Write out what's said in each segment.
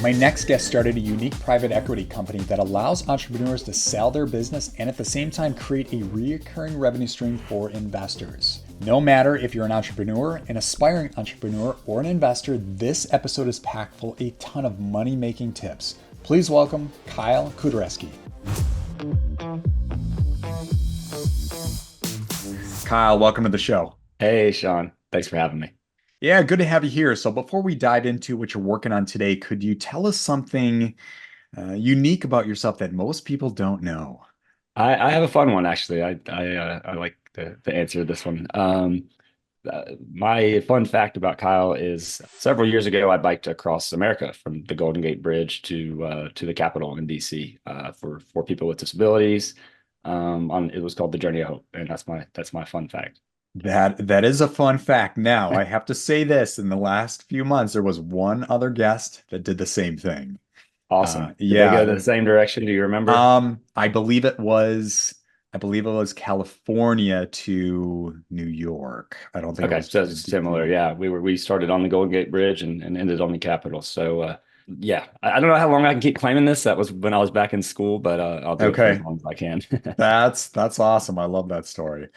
My next guest started a unique private equity company that allows entrepreneurs to sell their business and at the same time create a recurring revenue stream for investors. No matter if you're an entrepreneur, an aspiring entrepreneur, or an investor, this episode is packed full a ton of money-making tips. Please welcome Kyle Kuderewski. Kyle, welcome to the show. Hey, Sean. Thanks for having me. Yeah, good to have you here. So before we dive into what you're working on today, could you tell us something unique about yourself that most people don't know? I have a fun one, actually. I like to answer this one. My fun fact about Kyle is several years ago, I biked across America from the Golden Gate Bridge to the Capitol in DC for people with disabilities. It was called the Journey of Hope, and that's my fun fact. That is a fun fact. Now, I have to say this, in the last few months, there was one other guest that did the same thing. Awesome. Did they Yeah. go the same direction? Do you remember? I believe it was California to New York. I don't think it Okay, was so it's similar. Yeah, we started on the Golden Gate Bridge and ended on the Capitol. So yeah, I don't know how long I can keep claiming this. That was when I was back in school, but I'll do it for as Okay. long as I can. That's awesome. I love that story.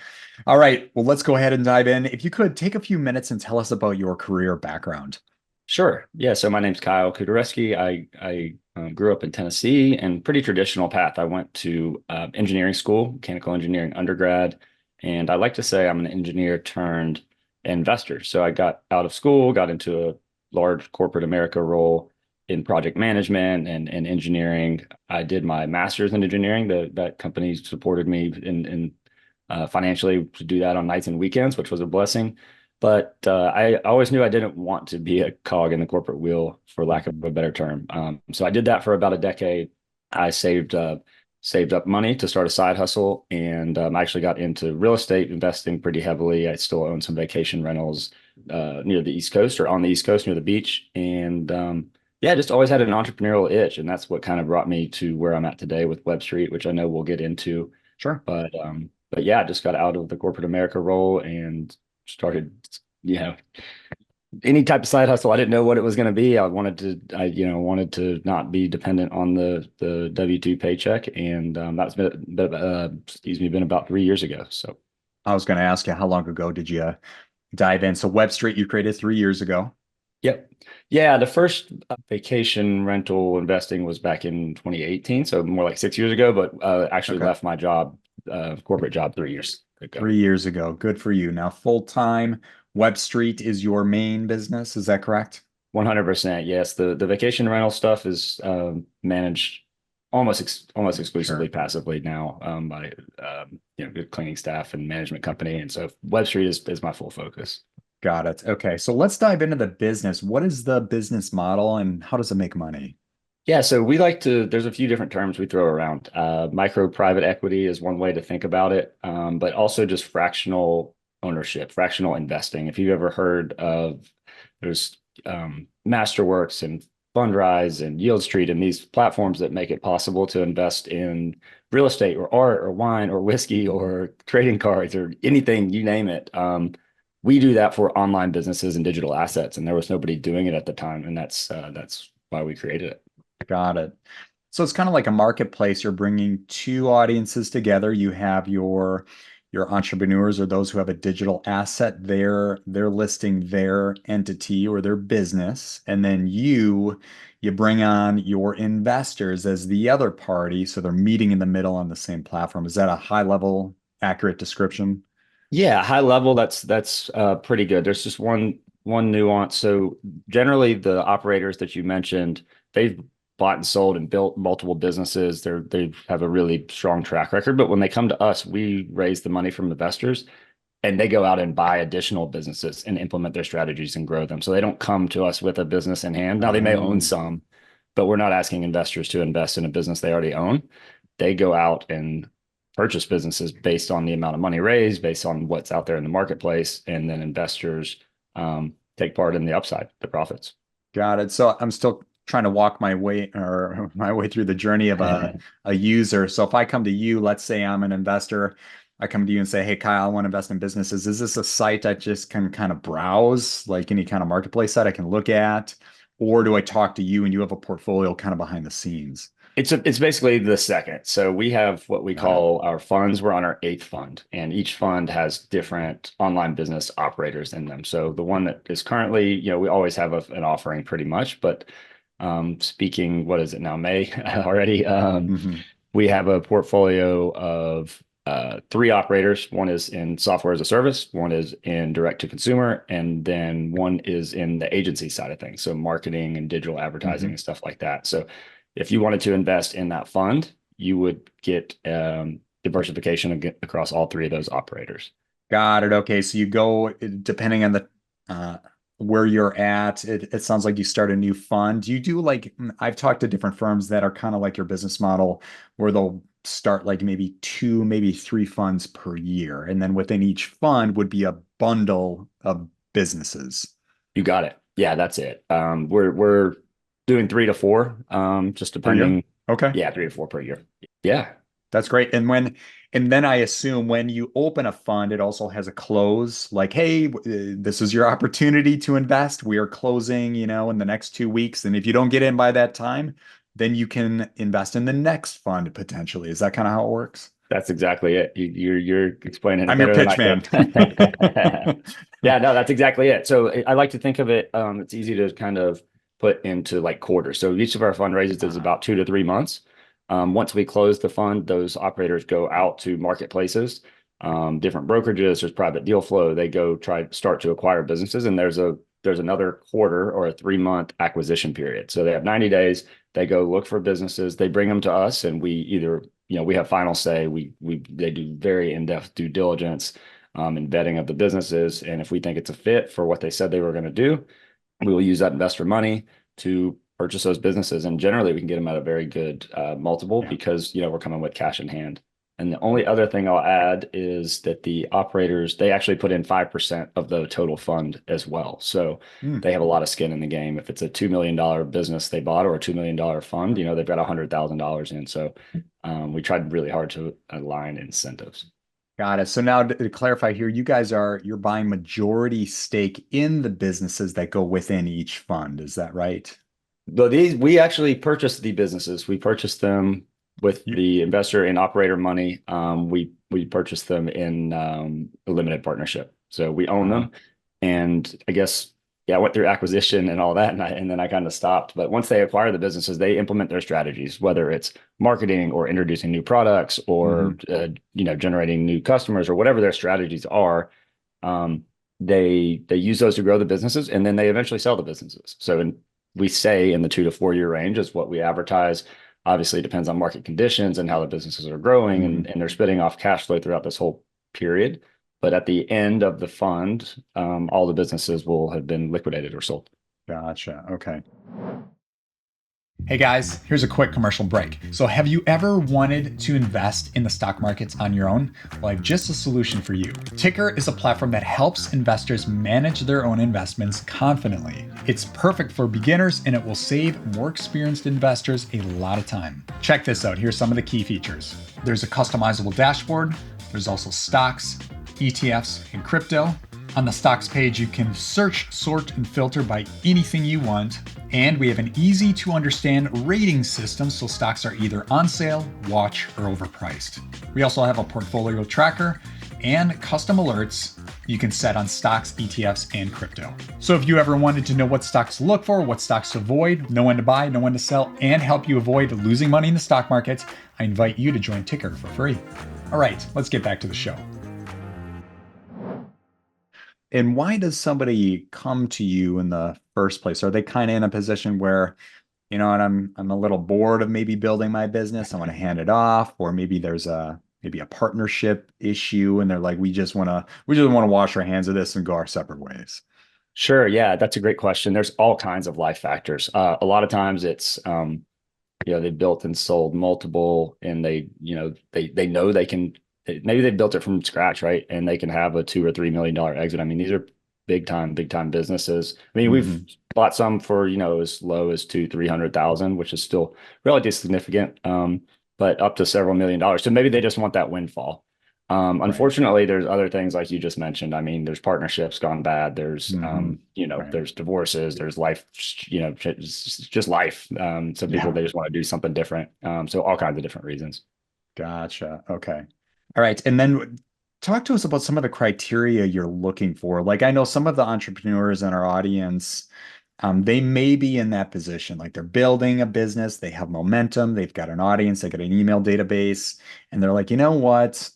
All right, well, let's go ahead and dive in. If you could take a few minutes and tell us about your career background. Sure. Yeah. So my name's Kyle Kuderewski. I grew up in Tennessee and pretty traditional path. I went to engineering school, mechanical engineering undergrad, and I like to say I'm an engineer turned investor. So I got out of school, got into a large corporate America role in project management and engineering. I did my master's in engineering. That company supported me in financially to do that on nights and weekends, which was a blessing. But I always knew I didn't want to be a cog in the corporate wheel, for lack of a better term. So I did that for about a decade. I saved up money to start a side hustle, and I actually got into real estate investing pretty heavily. I still own some vacation rentals near the East Coast or on the East Coast near the beach, and yeah, just always had an entrepreneurial itch, and that's what kind of brought me to where I'm at today with Web Street, which I know we'll get into. Sure. But yeah, I just got out of the corporate America role and started, you know, any type of side hustle. I didn't know what it was going to be. I wanted to not be dependent on the W-2 paycheck, and that's been about 3 years ago. So I was going to ask you, how long ago did you dive in? So Web Street you created 3 years ago. yep, yeah. The first vacation rental investing was back in 2018, so more like 6 years ago. But actually Okay. left my job, corporate job, 3 years ago. 3 years ago. Good for you. Now, full time, Web Street is your main business. Is that correct? 100%. Yes. The vacation rental stuff is managed almost exclusively Sure. passively now by good cleaning staff and management company. And so Web Street is my full focus. Got it. Okay. So let's dive into the business. What is the business model and how does it make money? Yeah, so there's a few different terms we throw around. Micro private equity is one way to think about it, but also just fractional ownership, fractional investing. If you've ever heard of, there's Masterworks and Fundrise and Yield Street and these platforms that make it possible to invest in real estate or art or wine or whiskey or trading cards or anything, you name it. We do that for online businesses and digital assets, and there was nobody doing it at the time, and that's why we created it. Got it. So it's kind of like a marketplace. You're bringing two audiences together. You have your entrepreneurs or those who have a digital asset. They're listing their entity or their business, and then you bring on your investors as the other party. So they're meeting in the middle on the same platform. Is that a high level, accurate description? Yeah, high level, that's pretty good. There's just one nuance. So generally, the operators that you mentioned, they've bought and sold and built multiple businesses. They have a really strong track record. But when they come to us, we raise the money from investors, and they go out and buy additional businesses and implement their strategies and grow them. So they don't come to us with a business in hand. Now they may own some, but we're not asking investors to invest in a business they already own. They go out and purchase businesses based on the amount of money raised, based on what's out there in the marketplace, and then investors take part in the upside, the profits. Got it. So I'm still trying to walk my way through the journey of a user. So if I come to you, let's say I'm an investor, I come to you and say, hey, Kyle, I want to invest in businesses. Is this a site I just can kind of browse, like any kind of marketplace site I can look at? Or do I talk to you and you have a portfolio kind of behind the scenes? It's basically the second. So we have what we Got it. call our funds. We're on our eighth fund, and each fund has different online business operators in them. So the one that is currently, we always have an offering pretty much, but speaking, what is it now, May already? Hmm. We have a portfolio of three operators. One is in software as a service, one is in direct to consumer, and then one is in the agency side of things. So marketing and digital advertising Hmm. and stuff like that. So if you wanted to invest in that fund, you would get diversification across all three of those operators. Got it. Okay. So you go, depending on the uh where you're at, it sounds like you start a new fund. Do you do like I've talked to different firms that are kind of like your business model where they'll start like maybe two, maybe three funds per year. And then within each fund would be a bundle of businesses You got it. Yeah, that's it. We're doing three to four, just per year. depending. Okay. Yeah, three to four per year. Yeah, That's great. And then I assume when you open a fund, it also has a close, like, hey, this is your opportunity to invest. We are closing, in the next 2 weeks. And if you don't get in by that time, then you can invest in the next fund potentially. Is that kind of how it works? that's exactly it. You're explaining it I'm your better than I pitch man. could. Yeah, no, that's exactly it. So I like to think of it. It's easy to kind of put into like quarters. So each of our fundraisers is about 2 to 3 months. Once we close the fund, those operators go out to marketplaces, different brokerages. There's private deal flow. They go start to acquire businesses, and there's another quarter or a 3 month acquisition period. So they have 90 days. They go look for businesses. They bring them to us, and we either we have final say. They do very in-depth due diligence and vetting of the businesses. And if we think it's a fit for what they said they were going to do, we will use that investor money to purchase those businesses. And generally, we can get them at a very good multiple Yeah. because we're coming with cash in hand. And the only other thing I'll add is that the operators, they actually put in 5% of the total fund as well. So Hmm. they have a lot of skin in the game. If it's a $2 million business they bought or a $2 million fund, they've got $100,000 in. So we tried really hard to align incentives. Got it. So now to clarify here, you're buying majority stake in the businesses that go within each fund. Is that right? Though we actually purchased the businesses. We purchased them with You, the investor and operator money. We purchased them in a limited partnership, so we own uh, them. And I guess I went through acquisition and all that, and then I kind of stopped. But once they acquire the businesses, they implement their strategies, whether it's marketing or introducing new products or mhm. generating new customers or whatever their strategies are. Um, they use those to grow the businesses, and then they eventually sell the businesses. So we say in the 2 to 4 year range is what we advertise. Obviously, it depends on market conditions and how the businesses are growing, Mhm. and they're spitting off cash flow throughout this whole period. But at the end of the fund, all the businesses will have been liquidated or sold. Gotcha. Okay. Hey guys, here's a quick commercial break. So, have you ever wanted to invest in the stock markets on your own? Well, I have just a solution for you. Ticker is a platform that helps investors manage their own investments confidently. It's perfect for beginners and it will save more experienced investors a lot of time. Check this out. Here's some of the key features. There's a customizable dashboard. There's also stocks, ETFs, and crypto. On the stocks page, you can search, sort, and filter by anything you want. And we have an easy to understand rating system, so stocks are either on sale, watch, or overpriced. We also have a portfolio tracker and custom alerts you can set on stocks, ETFs, and crypto. So if you ever wanted to know what stocks to look for, what stocks to avoid, know when to buy, know when to sell, and help you avoid losing money in the stock market, I invite you to join Ticker for free. All right, let's get back to the show. And why does somebody come to you in the first place? Are they kind of in a position where, and I'm a little bored of maybe building my business. I want to hand it off, or maybe there's maybe a partnership issue, and they're like, we just want to wash our hands of this and go our separate ways. Sure. Yeah, that's a great question. There's all kinds of life factors. A lot of times it's, they built and sold multiple and they know they can, maybe they built it from scratch, right? And they can have a $2 or $3 million exit. I mean, these are big time businesses. I mean, we've Hmm. bought some for, as low as 300,000, which is still relatively significant. But up to several $1 million. So maybe they just want that windfall. Right. Unfortunately, there's other things like you just mentioned. I mean, there's partnerships gone bad. There's, Hmm. Right. there's divorces. There's life, just life. Some people Yeah. they just want to do something different. So all kinds of different reasons. Gotcha. Okay. All right. And then talk to us about some of the criteria you're looking for. Like I know some of the entrepreneurs in our audience, they may be in that position. Like they're building a business, they have momentum, they've got an audience, they got an email database, and they're like, you know what?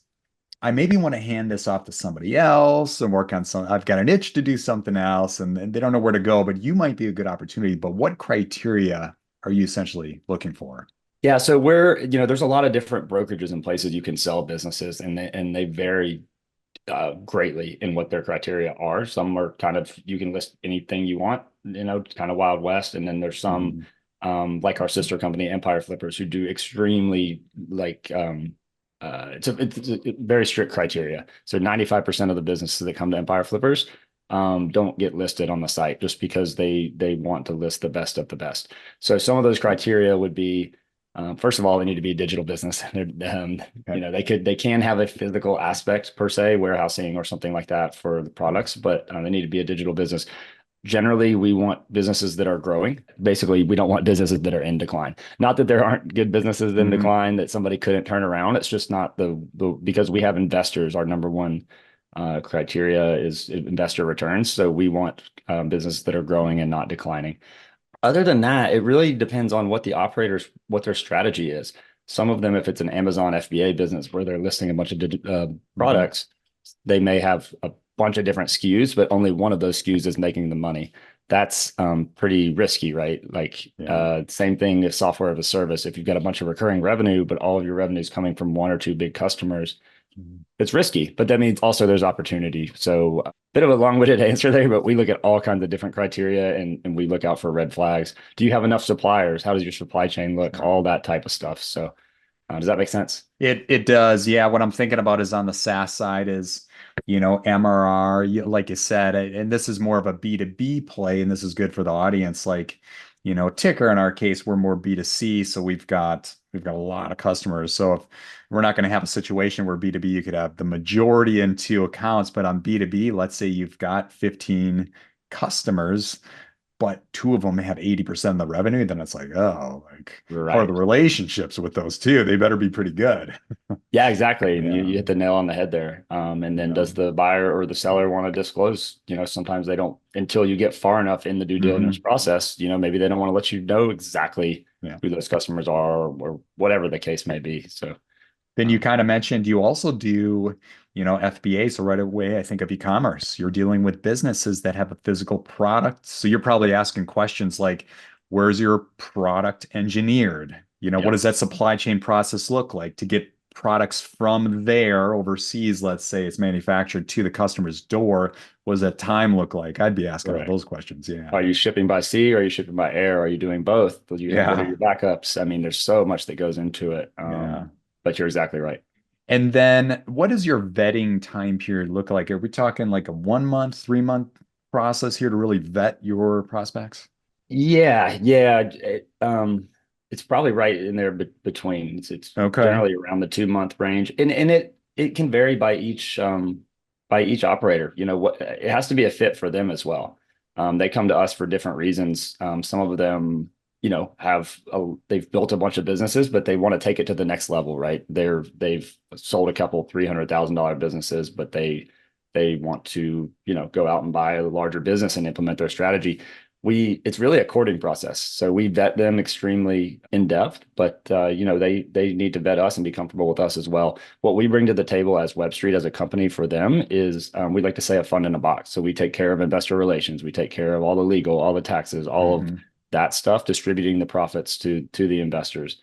I maybe want to hand this off to somebody else and work on some. I've got an itch to do something else, and they don't know where to go, but you might be a good opportunity. But what criteria are you essentially looking for? Yeah, so there's a lot of different brokerages and places you can sell businesses, and they vary greatly in what their criteria are. Some are kind of you can list anything you want, kind of Wild West, and then there's some Mhm. like our sister company Empire Flippers who do extremely like it's a very strict criteria. So 95% of the businesses that come to Empire Flippers don't get listed on the site just because they want to list the best of the best. So some of those criteria would be first of all, they need to be a digital business. Okay. They can have a physical aspect per se, warehousing or something like that for the products, but they need to be a digital business. Generally, we want businesses that are growing. Basically, we don't want businesses that are in decline. Not that there aren't good businesses in Hmm. decline that somebody couldn't turn around. It's just not the because we have investors. Our number one criteria is investor returns. So we want businesses that are growing and not declining. Other than that, it really depends on what their strategy is. Some of them, if it's an Amazon FBA business where they're listing a bunch of Hmm. products, they may have a bunch of different SKUs, but only one of those SKUs is making the money. That's pretty risky, right? Like Yeah. same thing as software as a service. If you've got a bunch of recurring revenue, but all of your revenue is coming from one or two big customers, Mhm. it's risky, but that means also there's opportunity. So a bit of a long-winded answer there, but we look at all kinds of different criteria and we look out for red flags. Do you have enough suppliers? How does your supply chain look? Sure. All that type of stuff. So does that make sense? It does. Yeah. What I'm thinking about is on the SaaS side is, MRR, like you said, and this is more of a B2B play, and this is good for the audience. Like, Ticker in our case, we're more B2C, so we've got a lot of customers. So if we're not going to have a situation where B2B, you could have the majority in two accounts, but on B2B, let's say you've got 15 customers, but two of them have 80% of the revenue, then it's like, oh, like how are the Right. relationships with those two? They better be pretty good. Yeah, exactly. And Yeah. you hit the nail on the head there. And then Yeah. does the buyer or the seller want to disclose? Sometimes they don't until you get far enough in the due diligence Hmm. process, maybe they don't want to let you know exactly Yeah. who those customers are or whatever the case may be. So, Then you um, kind of mentioned you also do, FBA. So right away, I think of e-commerce. You're dealing with businesses that have a physical product. So you're probably asking questions like, where's your product engineered? What yep. does that supply chain process look like to get products from there overseas? Let's say it's manufactured to the customer's door. What does that time look like? I'd be asking all Right. those questions. Yeah. Are you shipping by sea? Or are you shipping by air? Are you doing both? What are Yeah. your backups? I mean, there's so much that goes into it. Yeah. But you're exactly right. And then what does your vetting time period look like? Are we talking like a 1 month, 3 month process here to really vet your prospects? Yeah. It's probably right in there between. It's Okay. generally around the 2 month range, and it can vary by each operator. What it has to be a fit for them as well. They come to us for different reasons. Some of them, they've built a bunch of businesses, but they want to take it to the next level, right? They've sold a couple $300,000 businesses, but they want to, go out and buy a larger business and implement their strategy. It's really a courting process. So we vet them extremely in depth, but they need to vet us and be comfortable with us as well. What we bring to the table as Web Street as a company for them is we like to say a fund in a box. So we take care of investor relations, we take care of all the legal, all the taxes, all of Hmm. that stuff, distributing the profits to the investors.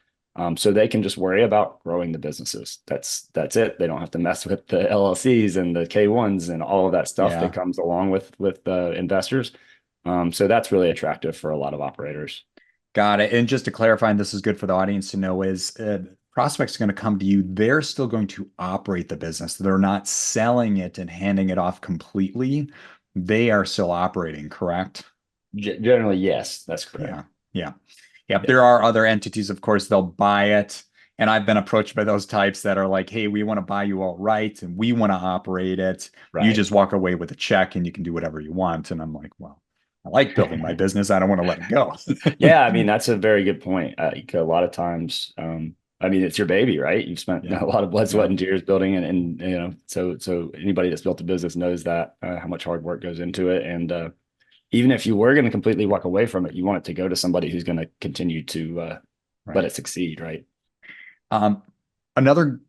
So they can just worry about growing the businesses. That's it. They don't have to mess with the LLCs and the K1s and all of that stuff that Yeah. comes along with investors. So that's really attractive for a lot of operators. Got it. And just to clarify, and this is good for the audience to know, is prospects going to come to you. They're still going to operate the business. They're not selling it and handing it off completely. They are still operating, correct? Generally, yes, that's correct. Yeah. Yeah. Yep. Yep. There are other entities, of course, they'll buy it And I've been approached by those types that are like, hey, we want to buy you outright and we want to operate it. You Right. just walk away with a check and you can do whatever you want. And I'm like, well, I like building my business. I don't want to let it go. Yeah, I mean, that's a very good point. A lot of times, I mean, it's your baby, right? You've spent Yeah. a lot of blood, sweat, Yeah. and tears building, and so anybody that's built a business knows that how much hard work goes into it. And even if you were going to completely walk away from it, you want it to go to somebody who's going to continue to let Right. it succeed, right? Um, Another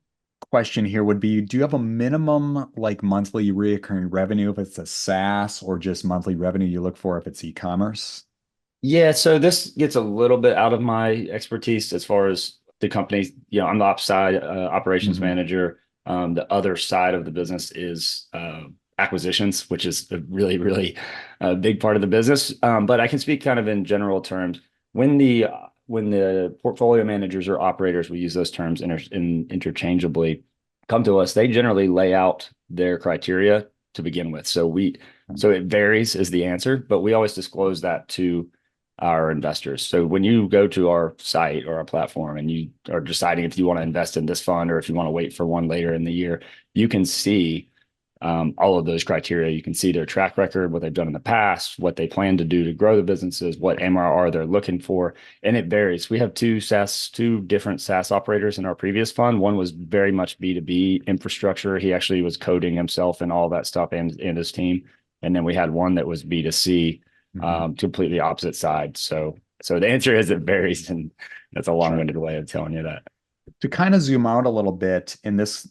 question here would be, do you have a minimum like monthly recurring revenue if it's a SaaS or just monthly revenue you look for if it's e-commerce? Yeah, so this gets a little bit out of my expertise as far as the company. I'm the ops side, operations Hmm. manager. The other side of the business is acquisitions, which is a really, really big part of the business. But I can speak kind of in general terms. When the portfolio managers or operators, we use those terms interchangeably, come to us, they generally lay out their criteria to begin with. So it varies is the answer, but we always disclose that to our investors. So when you go to our site or our platform and you are deciding if you want to invest in this fund or if you want to wait for one later in the year, you can see all of those criteria. You can see their track record, what they've done in the past, what they plan to do to grow the businesses, what MRR they're looking for, and it varies. We have two different SaaS operators in our previous fund. One was very much B2B infrastructure. He actually was coding himself and all that stuff and his team. And then we had one that was B2C, Hmm. completely opposite side. So the answer is it varies, and that's a Sure. long-winded way of telling you that. To kind of zoom out a little bit, and this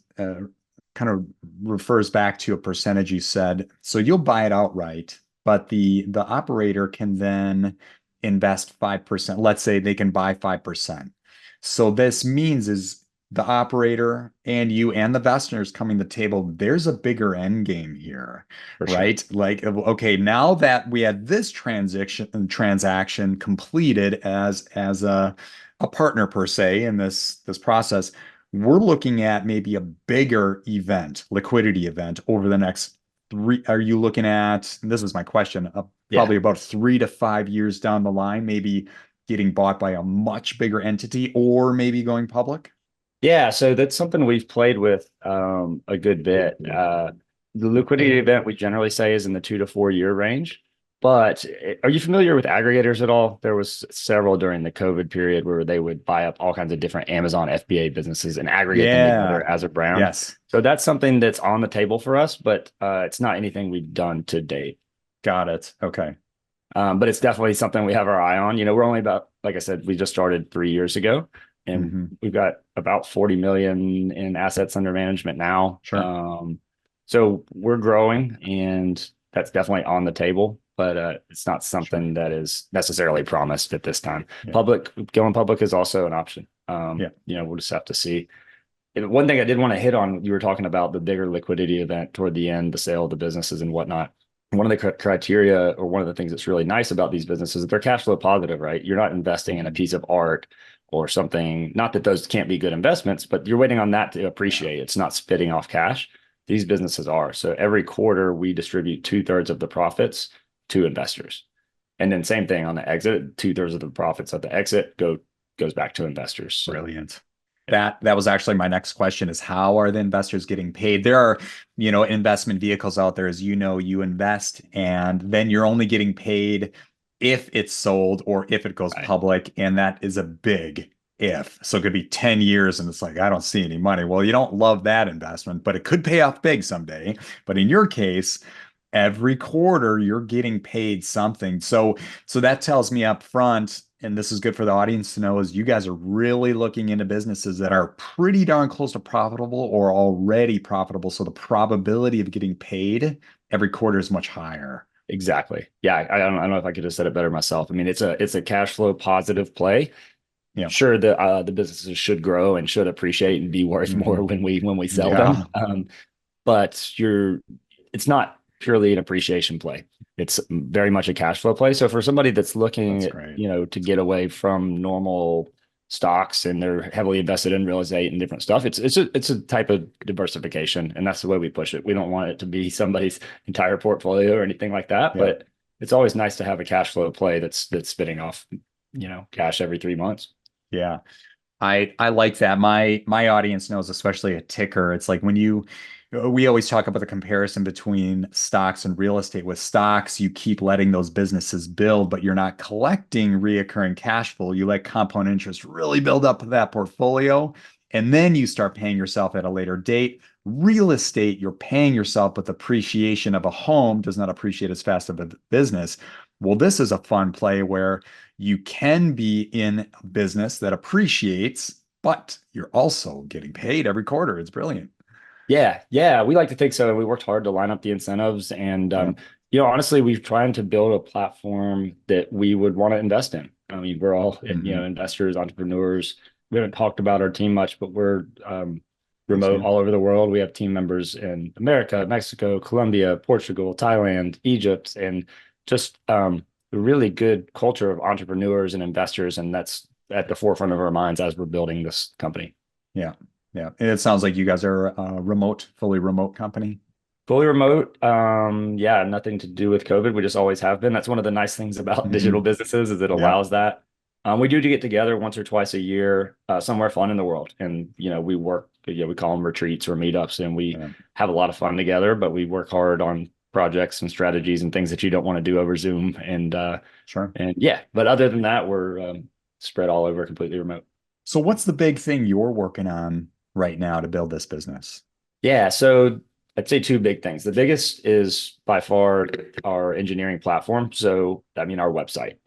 kind of refers back to a percentage you said. So you'll buy it outright, but the operator can then invest 5%. Let's say they can buy 5%. So this means is the operator and you and the investors coming to the table, there's a bigger end game here, For sure. right? Like, okay, now that we had this transaction completed as a partner per se in this process, we're looking at maybe a bigger event, liquidity event over the next three. Are you looking at, and this was my question, Yeah. probably about 3 to 5 years down the line, maybe getting bought by a much bigger entity or maybe going public? Yeah, so that's something we've played with a good bit. The liquidity event we generally say is in the 2 to 4 year range. But are you familiar with aggregators at all? There was several during the COVID period where they would buy up all kinds of different Amazon FBA businesses and aggregate them Yeah. together as a brand. Yes. So that's something that's on the table for us, but it's not anything we've done to date. Got it. Okay. But it's definitely something we have our eye on. We're only about, like I said, we just started 3 years ago, and Hmm. we've got about 40 million in assets under management now. Sure. So we're growing, and that's definitely on the table, but it's not Sure. something that is necessarily promised at this time. Yeah. Going public is also an option. Yeah. We'll just have to see. And one thing I did want to hit on, you were talking about the bigger liquidity event toward the end, the sale of the businesses and whatnot. One of the criteria, or one of the things that's really nice about these businesses is they're cash flow positive, right? You're not investing in a Mhm. piece of art or something. Not that those can't be good investments, but you're waiting on that to Yeah. appreciate. It's not spitting off cash. These businesses are. So every quarter we distribute 2/3 of the profits to investors. And then same thing on the exit, 2/3 of the profits at the exit goes back to investors. So Brilliant. yeah. That was actually my next question is how are the investors getting paid? There are, investment vehicles out there, as you invest and then you're only getting paid if it's sold or if it goes Right. public. And that is a big if. So it could be 10 years and it's like, I don't see any money. Well, you don't love that investment, but it could pay off big someday. But in your case, every quarter you're getting paid something. So that tells me up front, and this is good for the audience to know, is you guys are really looking into businesses that are pretty darn close to profitable or already profitable. So the probability of getting paid every quarter is much higher. Exactly. Yeah, I don't know if I could have said it better myself. I mean, it's a cash flow positive play. Yeah. Sure, the businesses should grow and should appreciate and be worth Hmm. more when we sell them. Yeah. But it's not purely an appreciation play. It's very much a cash flow play. So for somebody that's That's looking, great. to get away from normal stocks and they're heavily invested in real estate and different stuff, it's a type of diversification, and that's the way we push it. We don't want it to be somebody's entire portfolio or anything like that, Yeah. but it's always nice to have a cash flow play that's spitting off, cash every 3 months. Yeah. I like that. My audience knows, especially a ticker. It's like when you we always talk about the comparison between stocks and real estate. With stocks, you keep letting those businesses build, but you're not collecting reoccurring cash flow. You let compound interest really build up that portfolio, and then you start paying yourself at a later date. Real estate, you're paying yourself, but the appreciation of a home does not appreciate as fast of a business. Well, this is a fun play where you can be in a business that appreciates, but you're also getting paid every quarter. It's brilliant. Yeah, yeah, we like to think so. We worked hard to line up the incentives, and Yeah. honestly, we've tried to build a platform that we would want to invest in. I mean, we're all Mhm. investors, entrepreneurs. We haven't talked about our team much, but we're Thanks, remote man. all over the world. We have team members in America, Mexico, Colombia, Portugal, Thailand, Egypt, and just a really good culture of entrepreneurs and investors, and that's at the forefront of our minds as we're building this company. Yeah. Yeah. And it sounds like you guys are a remote, fully remote company. Fully remote. Yeah, nothing to do with COVID. We just always have been. That's one of the nice things about digital Mhm. businesses is it Yeah. allows that. We do get together once or twice a year, somewhere fun in the world. And, we work, we call them retreats or meetups, and we Yeah. have a lot of fun together, but we work hard on projects and strategies and things that you don't want to do over Zoom. Sure. And yeah, but other than that, we're spread all over completely remote. So what's the big thing you're working on right now to build this business? Yeah, so I'd say two big things. The biggest is by far our engineering platform. So I mean our website,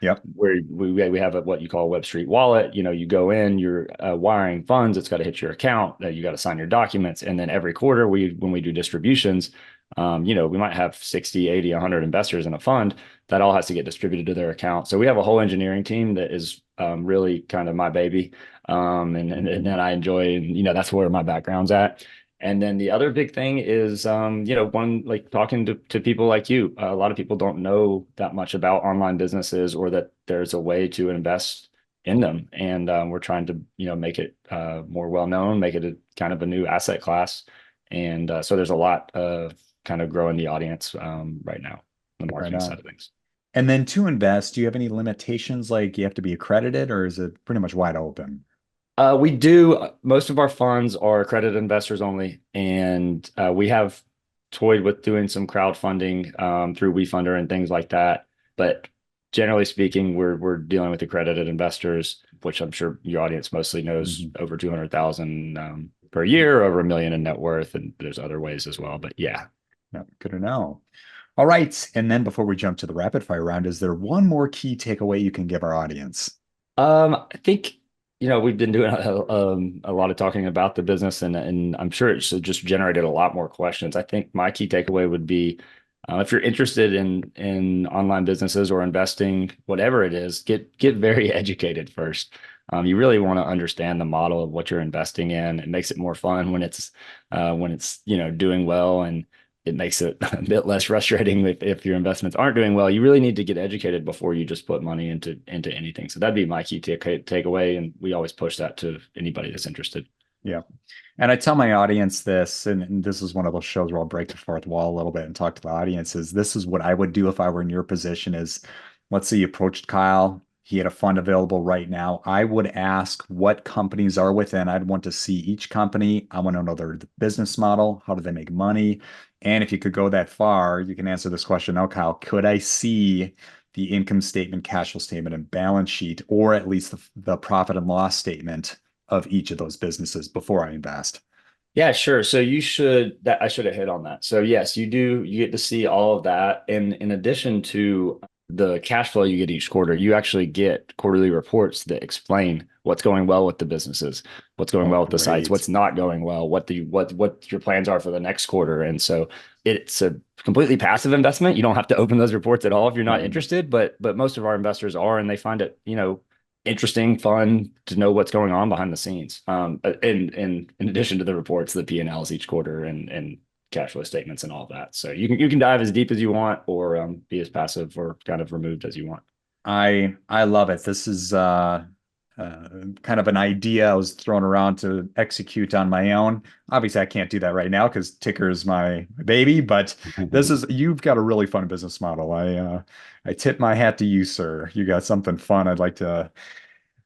Yep. where we have what you call a Web Street wallet. You go in, you're wiring funds. It's got to hit your account. You got to sign your documents, and then every quarter when we do distributions, we might have 60, 80, 100 investors in a fund. That all has to get distributed to their account. So we have a whole engineering team that is really kind of my baby, and that I enjoy. And that's where my background's at. And then the other big thing is, one like talking to people like you. A lot of people don't know that much about online businesses or that there's a way to invest in them. And we're trying to, make it more well known, make it a kind of a new asset class. And so there's a lot of kind of growing the audience right now, the Right marketing side on. of things. And then to invest, do you have any limitations like you have to be accredited or is it pretty much wide open? We do. Most of our funds are accredited investors only, and we have toyed with doing some crowdfunding through WeFunder and things like that. But generally speaking, we're dealing with accredited investors, which I'm sure your audience mostly knows Mhm. over 200,000 per year, over 1 million in net worth, and there's other ways as well. But yeah. Yeah, good to know. All right. And then before we jump to the rapid fire round, is there one more key takeaway you can give our audience? I think we've been doing a lot of talking about the business, and I'm sure it's just generated a lot more questions. I think my key takeaway would be, if you're interested in online businesses or investing, whatever it is, get very educated first. You really want to understand the model of what you're investing in. It makes it more fun when it's doing well, and it makes it a bit less frustrating if your investments aren't doing well. You really need to get educated before you just put money into anything. So that'd be my key takeaway, and we always push that to anybody that's interested. Yeah. And I tell my audience this, and this is one of those shows where I'll break the fourth wall a little bit and talk to the audience, is this is what I would do if I were in your position is, let's say you approached Kyle, he had a fund available right now. I would ask what companies are within. I'd want to see each company. I want to know their business model. How do they make money? And if you could go that far, you can answer this question. Now, Kyle, could I see the income statement, cash flow statement, and balance sheet, or at least the profit and loss statement of each of those businesses before I invest? Yeah, sure. So I should have hit on that. So yes, you get to see all of that. And in addition to the cash flow you get each quarter, you actually get quarterly reports that explain what's going well with the businesses, what's going Oh, well with the sites, great. what's not going well, what your plans are for the next quarter. And so it's a completely passive investment. You don't have to open those reports at all if you're not Right. interested, but most of our investors are, and they find it, interesting, fun to know what's going on behind the scenes. In addition to the reports, the P&Ls each quarter and cash flow statements and all that. So you can dive as deep as you want, or be as passive or kind of removed as you want. I love it. This is kind of an idea I was thrown around to execute on my own. Obviously, I can't do that right now because Ticker is my baby, but this is you've got a really fun business model. I tip my hat to you, sir. You got something fun I'd like to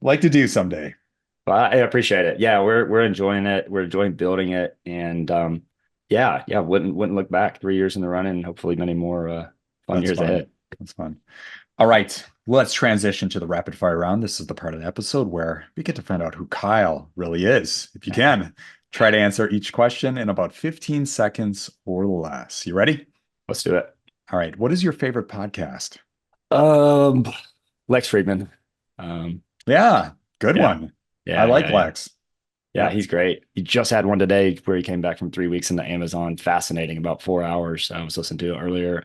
do someday. Well, I appreciate it. Yeah, we're enjoying it. We're enjoying building it, and yeah, wouldn't look back. 3 years in the running, and hopefully many more fun That's years fun. ahead. That's fun. All right, let's transition to the rapid fire round. This is the part of the episode where we get to find out who Kyle really is. If you can, try to answer each question in about 15 seconds or less. You ready? Let's do it. All right. What is your favorite podcast? Um, Lex Friedman. Um, Yeah, good yeah, one. I yeah, like yeah, yeah. Lex. Yeah, Yep. he's great. He just had one today where he came back from 3 weeks in the Amazon. Fascinating, about 4 hours. I was listening to it earlier.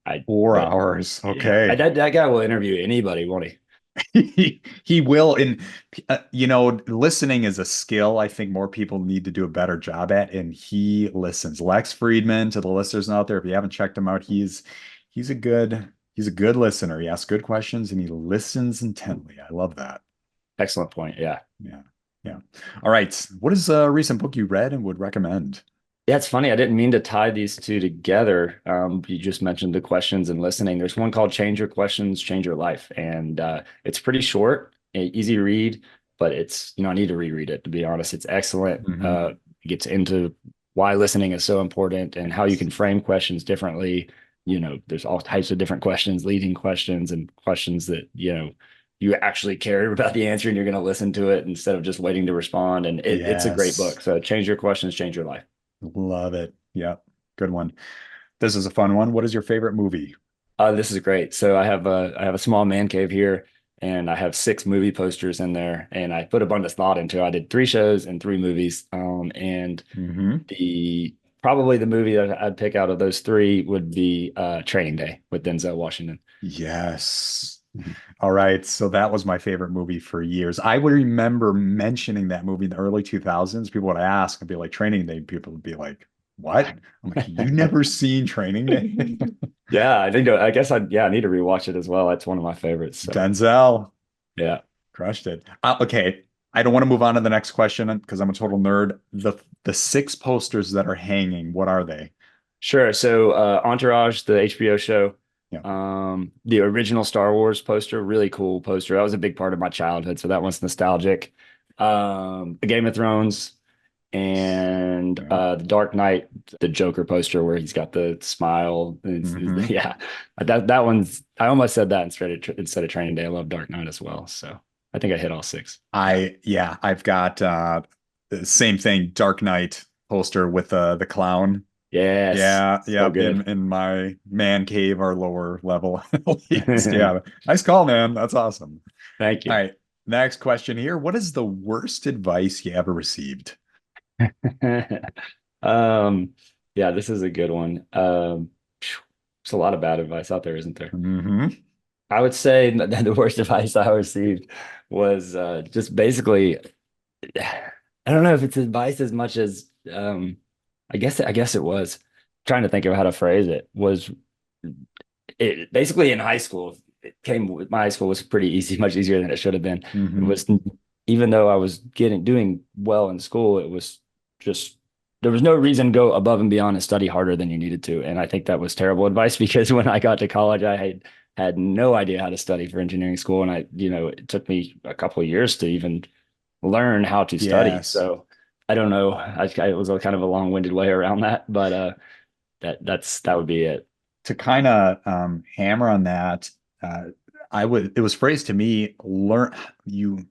I Four but hours. yeah, Okay. that guy will interview anybody, won't he? He will. And, listening is a skill I think more people need to do a better job at. And he listens. Lex Friedman, to the listeners out there, if you haven't checked him out, he's a good listener. He asks good questions and he listens intently. I love that. Excellent point. Yeah. Yeah. Yeah. All right. What is a recent book you read and would recommend? Yeah, it's funny. I didn't mean to tie these two together. You just mentioned the questions and listening. There's one called Change Your Questions, Change Your Life. And it's pretty short, easy read, but I need to reread it, to be honest. It's excellent. Hmm. It gets into why listening is so important and how you Yes. can frame questions differently. There's all types of different questions, leading questions and questions that, you actually care about the answer and you're going to listen to it instead of just waiting to respond. And it's a great Yes. book. So Change Your Questions, Change Your Life. Love it. Yeah. Good one. This is a fun one. What is your favorite movie? This is great. So I have a small man cave here, and I have 6 movie posters in there, and I put a bunch of thought into it. I did 3 shows and 3 movies. And Hmm. the probably the movie that I'd pick out of those three would be Training Day with Denzel Washington. Yes. Mhm. All right. So that was my favorite movie for years. I would remember mentioning that movie in the early 2000s. People would ask, I'd be like, Training Day. People would be like, what? I'm like, you never seen Training Day? Yeah, I guess I need to rewatch it as well. That's one of my favorites. So Denzel yeah. crushed it. Okay. I don't want to move on to the next question because I'm a total nerd. The 6 posters that are hanging, what are they? Sure. So, Entourage, the HBO show, Yeah. the original Star Wars poster, really cool poster. That was a big part of my childhood, so that one's nostalgic. The Game of Thrones and Yeah. the Dark Knight, the Joker poster where he's got the smile. Hmm. Yeah, that one's. I almost said that instead of Training Day. I love Dark Knight as well, so I think I hit all 6. Yeah, I've got the same thing, Dark Knight poster with the clown. Yes, Yeah, so yeah, good. in my man cave, our lower level at least. Yeah. Nice call, man. That's awesome. Thank All you. right. Next question here. What is the worst advice you ever received? Um, yeah, this is a good one. There's a lot of bad advice out there, isn't there? Hmm. I would say that the worst advice I received was just basically, I don't know if it's advice as much as I guess it was trying to think of how to phrase it was it basically in high school. It came with my high school was pretty easy, much easier than it should have been. It Hmm. was even though I was doing well in school, it was just there was no reason to go above and beyond and study harder than you needed to. And I think that was terrible advice because when I got to college, I had no idea how to study for engineering school. And it took me a couple of years to even learn how to study. Yes. So I don't know. It was a kind of a long-winded way around that, but that would be it. To kind of hammer on that, uh, it was phrased to me, you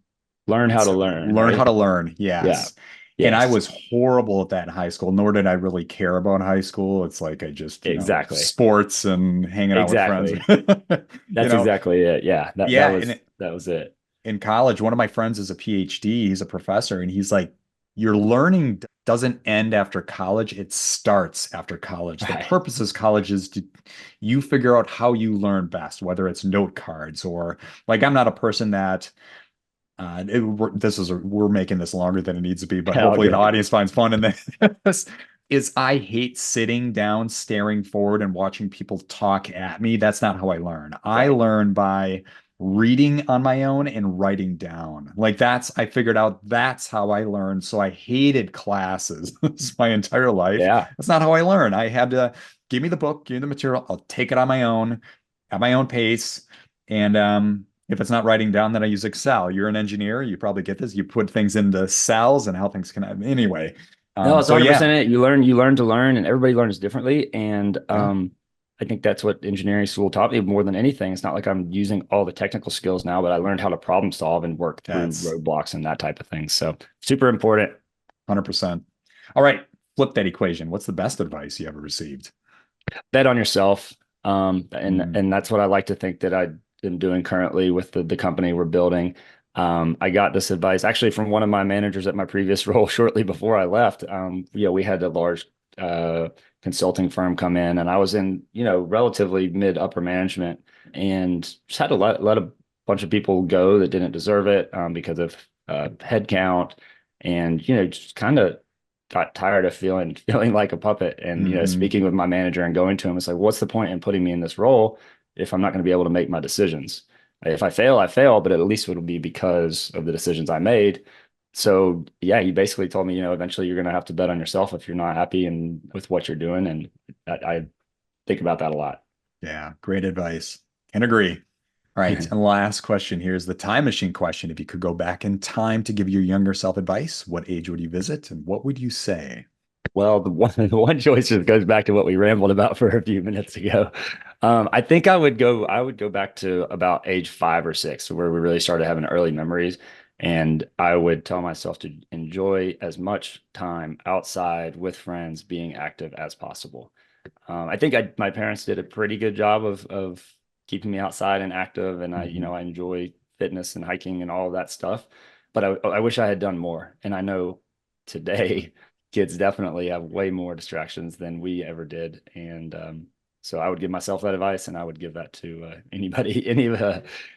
Learn how to So learn, learn how right? to learn. Yeah. Yes. And I Yes. was horrible at that in high school, nor did I really care about high school. It's like I just, Exactly. sports and hanging out with friends. Exactly. You That's know, exactly it. Yeah. That that yeah. was that was it. In college, one of my friends is a PhD. He's a professor, and he's like, your learning doesn't end after college. It starts after college. The Right. purpose of college is to you figure out how you learn best, whether it's note cards or like I'm not a person that we're making this longer than it needs to be, but All hopefully the good. audience finds fun in this. Is I hate sitting down, staring forward, and watching people talk at me. That's not how I learn. I Right. learn by reading on my own and writing down. Like I figured out that's how I learned. So I hated classes my entire life. Yeah. That's not how I learn. I had to give me the book, give me the material. I'll take it on my own, at my own pace. And If it's not writing down, then I use Excel. You're an engineer, you probably get this. You put things into cells and how things can anyway. No, it's So yeah, 100% it. You learn to learn, and everybody learns differently. And yeah, I think that's what engineering school taught me more than anything. It's not like I'm using all the technical skills now, but I learned how to problem solve and work through that's roadblocks and that type of thing. So super important. 100%. All right, flip that equation. What's the best advice you ever received? Bet on yourself. Mm, And that's what I like to think that I am doing currently with the company we're building. I got this advice actually from one of my managers at my previous role shortly before I left. We had a large consulting firm come in, and I was in, relatively mid upper management, and just had to let a bunch of people go that didn't deserve it because of headcount, and just kind of got tired of feeling like a puppet. And hmm. speaking with my manager and going to him, it's like, what's the point in putting me in this role if I'm not going to be able to make my decisions? If I fail, I fail, but at least it'll be because of the decisions I made. So yeah, he basically told me, eventually you're going to have to bet on yourself if you're not happy and with what you're doing. And I think about that a lot. Yeah, great advice. Can agree. All right, and last question here is the time machine question. If you could go back in time to give your younger self advice, what age would you visit and what would you say? Well, the one choice just goes back to what we rambled about for a few minutes ago. I think I would go back to about age 5 or 6, where we really started having early memories. And I would tell myself to enjoy as much time outside with friends, being active as possible. I think my parents did a pretty good job of keeping me outside and active, and Mhm. I enjoy fitness and hiking and all of that stuff. But I wish I had done more. And I know today kids definitely have way more distractions than we ever did. And so I would give myself that advice, and I would give that to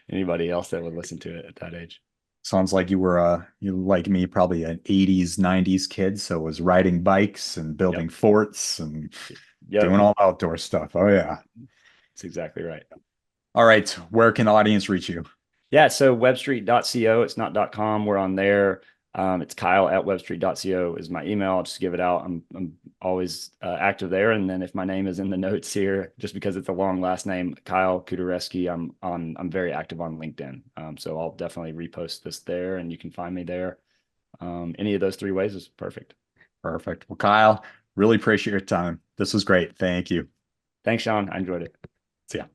anybody else that would listen to it at that age. Sounds like you like me, probably an 80s, 90s kid. So was riding bikes and building Yep. forts and Yep. doing all outdoor stuff. Oh yeah. That's exactly right. All right. Where can the audience reach you? Yeah, so webstreet.co, it's not .com, we're on there. It's Kyle at webstreet.co is my email. I'll just give it out. I'm always active there. And then if my name is in the notes here, just because it's a long last name, Kyle Kuderewski, I'm very active on LinkedIn. So I'll definitely repost this there, and you can find me there. Any of those three ways is perfect. Perfect. Well, Kyle, really appreciate your time. This was great. Thank you. Thanks, Sean. I enjoyed it. See ya.